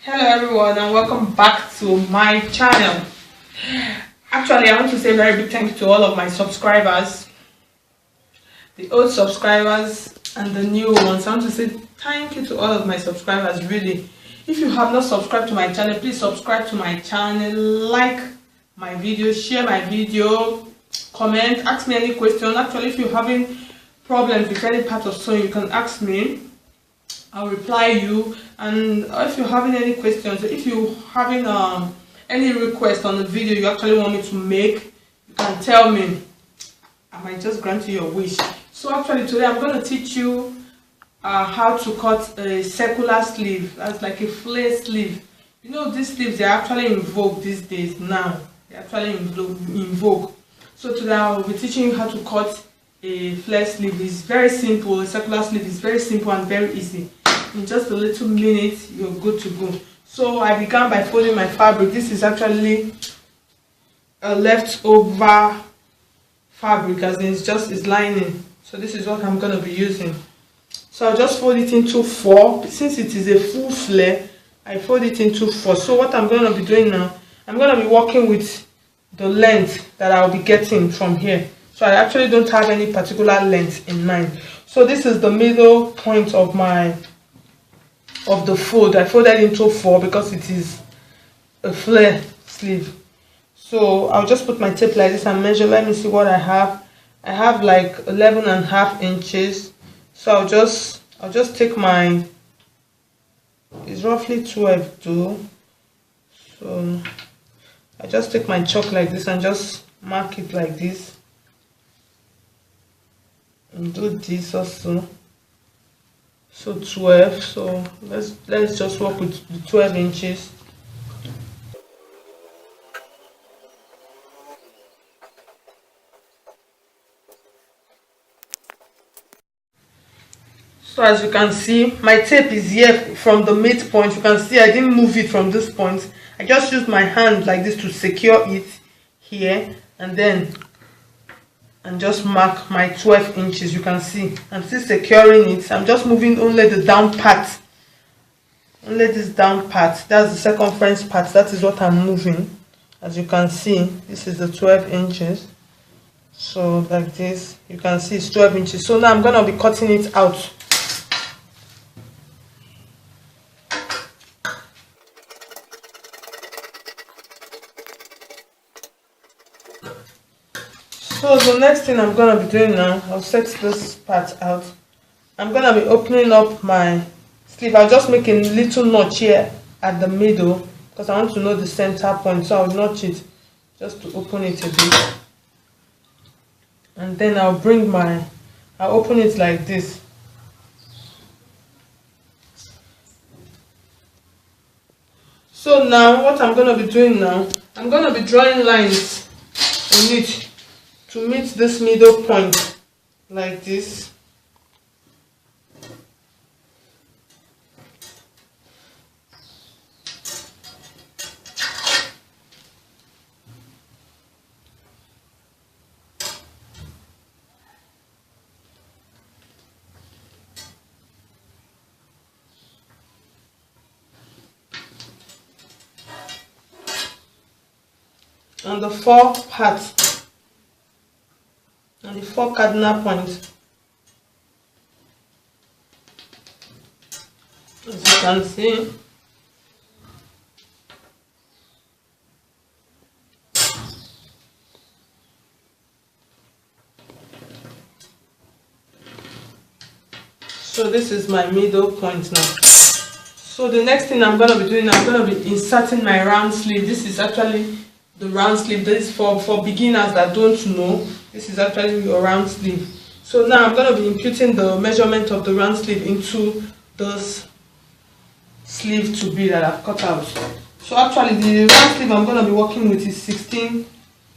Hello everyone and welcome back to my channel. Actually, I want to say a very big thank you to all of my subscribers, the old subscribers and the new ones. I want to say thank you to all of my subscribers, really. If you have not subscribed to my channel, please subscribe to my channel, like my video, share my video, comment, ask me any question. Actually, if you're having problems with any part of sewing, you can ask me. I'll reply you. And if you're having any questions, if you're having any request on the video you actually want me to make, you can tell me. I might just grant you your wish. So actually today I'm going to teach you how to cut a circular sleeve. That's like a flare sleeve. You know, these sleeves, they're actually in vogue these days now. They're actually in vogue. So today I'll be teaching you how to cut a flare sleeve. It's very simple. A circular sleeve is very simple and very easy. In just a little minute you're good to go. So I began by folding my fabric. This is actually a leftover fabric, as in it's lining. So this is what I'm going to be using. So I'll just fold it into 4. Since it is a full flare, I fold it into 4. So what I'm going to be doing now, I'm going to be working with the length that I'll be getting from here. So I actually don't have any particular length in mind. So this is the middle point of the fold. I folded into 4 because it is a flare sleeve. So I'll just put my tape like this and measure. Let me see what I have. I have like 11.5 inches. So I'll just take my, it's roughly 12 too. So I just take my chalk like this and just mark it like this, and do this also. So 12. So let's just work with the 12 inches. So as you can see, my tape is here from the midpoint. You can see I didn't move it from this point. I just used my hand like this to secure it here, and just mark my 12 inches. You can see I'm still securing it. I'm just moving only the down part, only this down part. That's the circumference part. That is what I'm moving. As you can see, this is the 12 inches. So like this, you can see it's 12 inches. So now I'm going to be cutting it out. So the next thing I'm going to be doing now, I'll set this part out. I'm going to be opening up my sleeve. I'll just make a little notch here at the middle because I want to know the center point. So I'll notch it just to open it a bit. And then I'll open it like this. So now what I'm going to be doing now, I'm going to be drawing lines on it to meet this middle point like this. On the 4 parts, and the 4 cardinal points, as you can see. So this is my middle point now. So the next thing I'm going to be doing, I'm going to be inserting my round sleeve. This is actually the round sleeve. This is for beginners that don't know. This is actually your round sleeve. So now I'm going to be imputing the measurement of the round sleeve into this sleeve to be that I've cut out. So actually the round sleeve I'm going to be working with is 16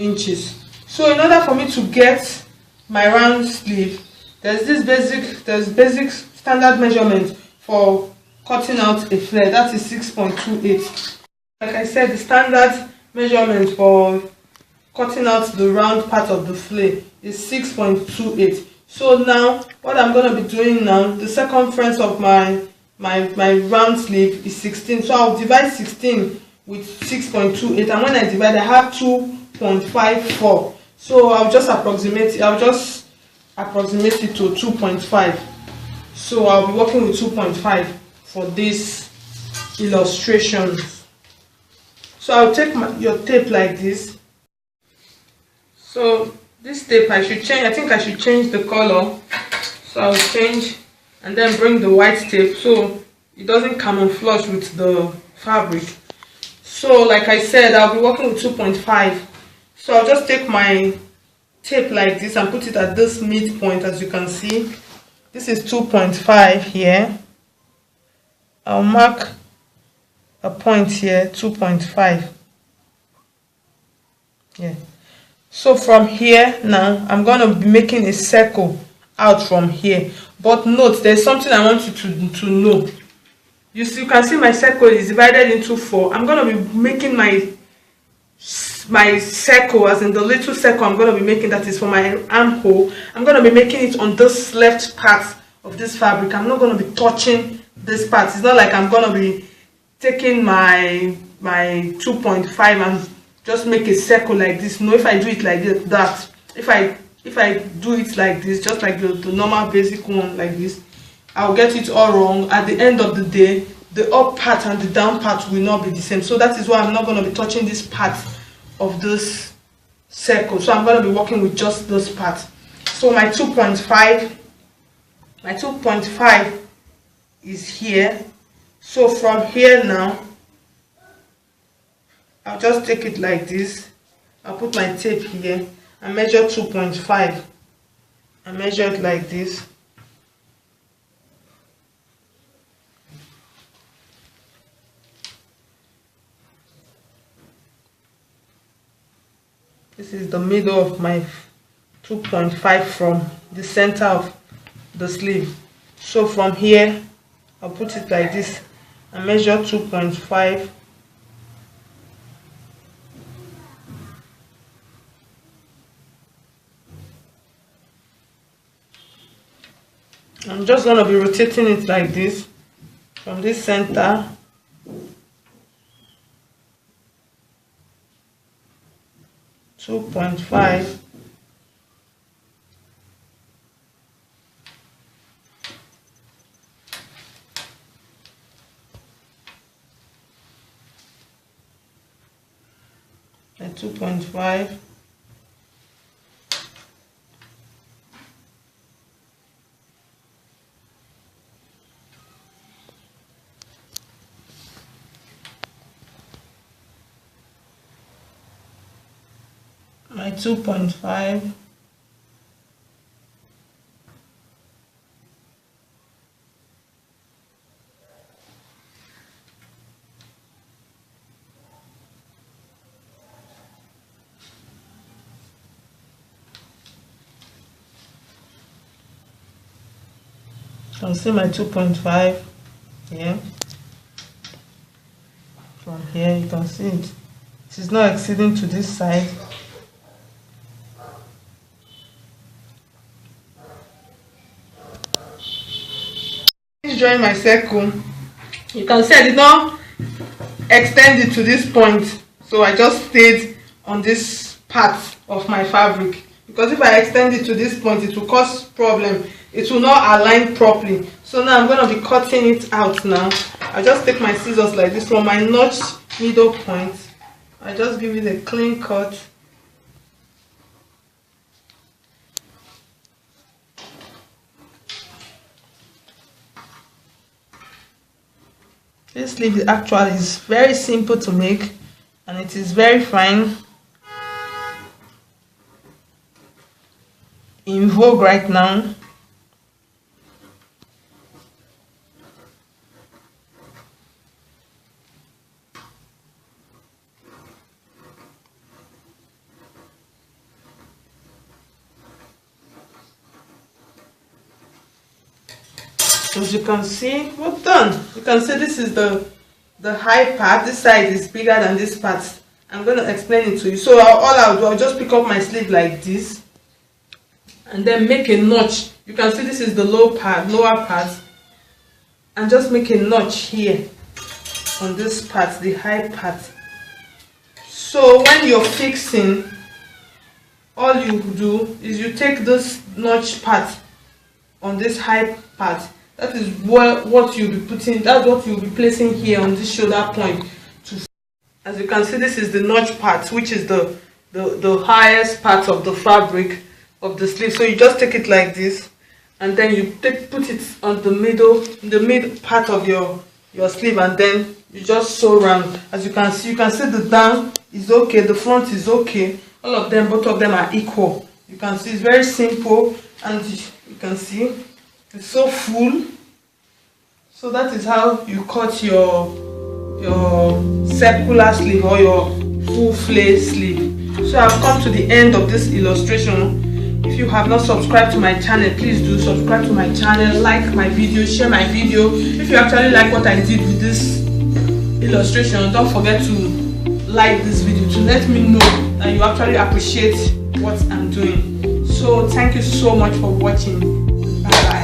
inches. So in order for me to get my round sleeve, there's basic standard measurement for cutting out a flare. That is 6.28. Like I said, the standard measurement for cutting out the round part of the flare is 6.28. So now what I'm going to be doing now, the circumference of my my round sleeve is 16, so I'll divide 16 with 6.28, and when I divide I have 2.54, so I'll just approximate it to 2.5. So I'll be working with 2.5 for this illustration. So I'll take your tape like this. So this tape I think I should change the color. So I'll change and then bring the white tape so it doesn't camouflage with the fabric. So like I said, I'll be working with 2.5. So I'll just take my tape like this and put it at this midpoint. As you can see, this is 2.5 here. I'll mark a point here, 2.5. Yeah. So from here now, I'm going to be making a circle out from here. But note, there's something I want you to know. You can see my circle is divided into 4. I'm going to be making my circle, as in the little circle I'm going to be making, that is for my armhole. I'm going to be making it on this left part of this fabric. I'm not going to be touching this part. It's not like I'm going to be taking my 2.5 and just make a circle like this. No, if I do it like that, if I do it like this, just like the normal basic one like this, I'll get it all wrong. At the end of the day, the up part and the down part will not be the same. So that is why I'm not going to be touching this part of this circle. So I'm going to be working with just this part. So my 2.5 is here. So from here now, I'll just take it like this. I'll put my tape here and measure 2.5. I measure it like this. This is the middle of my 2.5 from the center of the sleeve. So from here, I'll put it like this and measure 2.5. I'm just going to be rotating it like this from this center. .5. And 2.5. My 2.5. You can see my 2.5 here. From here you can see it. It is not exceeding to this side. Drawing my circle, you can see I did not extend it to this point, so I just stayed on this part of my fabric, because if I extend it to this point it will cause problem. It will not align properly. So now I'm going to be cutting it out. Now I just take my scissors like this from my notch middle point. I just give it a clean cut. This sleeve actually is very simple to make and it is very fine, in vogue right now. As you can see, we're done. You can see this is the high part. This side is bigger than this part. I'm going to explain it to you. So all I'll do, I'll just pick up my sleeve like this and then make a notch. You can see this is the lower part. and just make a notch here on this part, the high part. So when you're fixing, all you do is you take this notch part on this high part. That is what you'll be putting, that's what you'll be placing here on this shoulder point. As you can see, this is the notch part, which is the highest part of the fabric of the sleeve. So you just take it like this, and then you put it on the middle part of your sleeve, and then you just sew around. As you can see the down is okay, the front is okay. All of them, both of them are equal. You can see it's very simple, and you can see it's so full. So that is how you cut your circular sleeve or your full flare sleeve. So I've come to the end of this illustration. If you have not subscribed to my channel, please do subscribe to my channel, like my video, share my video. If you actually like what I did with this illustration, don't forget to like this video to let me know that you actually appreciate what I'm doing. So thank you so much for watching. Bye bye.